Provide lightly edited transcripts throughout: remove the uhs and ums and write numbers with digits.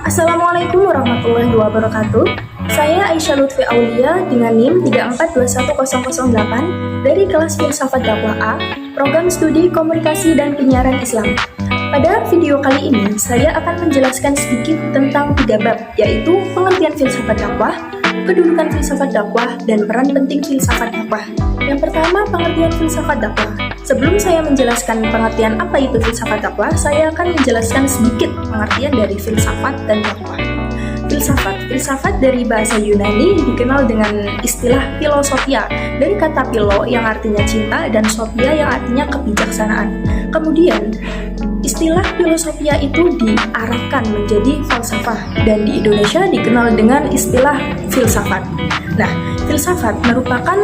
Assalamualaikum warahmatullahi wabarakatuh. Saya Aisyah Lutfi Aulia dengan NIM 3421008 dari kelas Filsafat Dakwah A, Program Studi Komunikasi dan Penyiaran Islam. Pada video kali ini, saya akan menjelaskan sedikit tentang 3 bab, yaitu pengertian filsafat dakwah, kedudukan filsafat dakwah, dan peran penting filsafat dakwah. Yang pertama, pengertian filsafat dakwah. Sebelum saya menjelaskan pengertian apa itu filsafat dakwah, saya akan menjelaskan sedikit pengertian dari filsafat dan dakwah. Filsafat dari bahasa Yunani dikenal dengan istilah filosofia, dari kata philo yang artinya cinta dan sophia yang artinya kebijaksanaan. Kemudian, istilah filosofia itu diarahkan menjadi falsafah dan di Indonesia dikenal dengan istilah filsafat. Nah, filsafat merupakan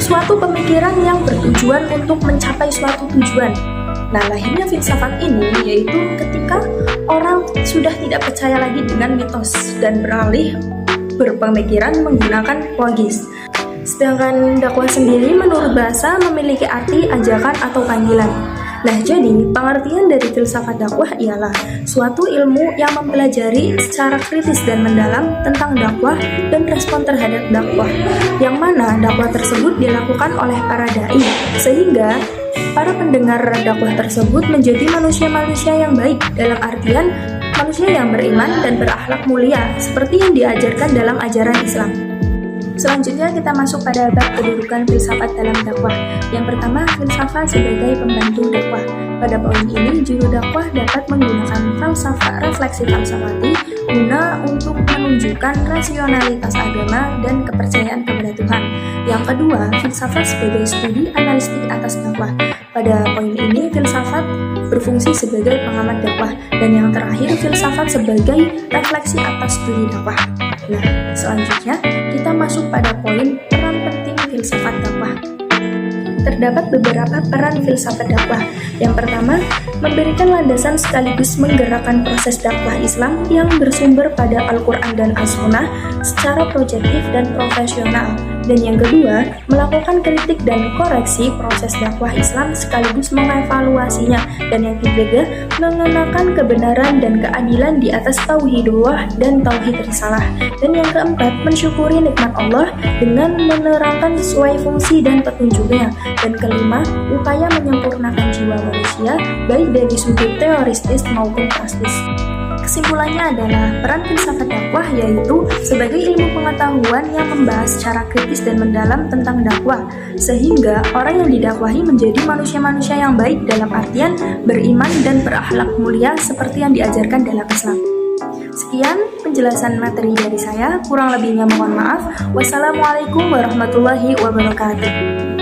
suatu pemikiran yang bertujuan untuk mencapai suatu tujuan. Nah, lahirnya filsafat ini yaitu ketika orang sudah tidak percaya lagi dengan mitos dan beralih berpemikiran menggunakan logis. Sedangkan dakwah sendiri menurut bahasa memiliki arti ajakan atau panggilan. Nah, jadi pengertian dari filsafat dakwah ialah suatu ilmu yang mempelajari secara kritis dan mendalam tentang dakwah dan respon terhadap dakwah, yang mana dakwah tersebut dilakukan oleh para dai, sehingga para pendengar dakwah tersebut menjadi manusia-manusia yang baik, dalam artian manusia yang beriman dan berakhlak mulia, seperti yang diajarkan dalam ajaran Islam. Selanjutnya kita masuk pada bab kedudukan filsafat dalam dakwah. Yang pertama, filsafat sebagai pembantu dakwah. Pada poin ini, juru dakwah dapat menggunakan refleksi falsafati guna untuk menunjukkan rasionalitas agama dan kepercayaan kepada Tuhan. Yang kedua, filsafat sebagai studi analistik atas dakwah. Pada poin ini, filsafat berfungsi sebagai pengamat dakwah, dan yang terakhir, filsafat sebagai refleksi atas studi dakwah. Nah, selanjutnya kita masuk pada poin peran penting filsafat dakwah. Terdapat beberapa peran filsafat dakwah. Yang pertama, memberikan landasan sekaligus menggerakkan proses dakwah Islam yang bersumber pada Al-Quran dan As-Sunnah secara projektif dan profesional. Dan yang kedua, melakukan kritik dan koreksi proses dakwah Islam sekaligus mengevaluasinya. Dan yang ketiga, mengenakan kebenaran dan keadilan di atas tauhidullah dan tauhid risalah. Dan yang keempat, mensyukuri nikmat Allah dengan menerangkan sesuai fungsi dan petunjuknya. Dan kelima, upaya menyempurnakan jiwa manusia baik dari sudut teoristis maupun praktis. Kesimpulannya adalah peran filsafat dakwah yaitu sebagai ilmu pengetahuan yang membahas secara kritis dan mendalam tentang dakwah, sehingga orang yang didakwahi menjadi manusia-manusia yang baik dalam artian beriman dan berakhlak mulia seperti yang diajarkan dalam Islam. Sekian penjelasan materi dari saya, kurang lebihnya mohon maaf. Wassalamualaikum warahmatullahi wabarakatuh.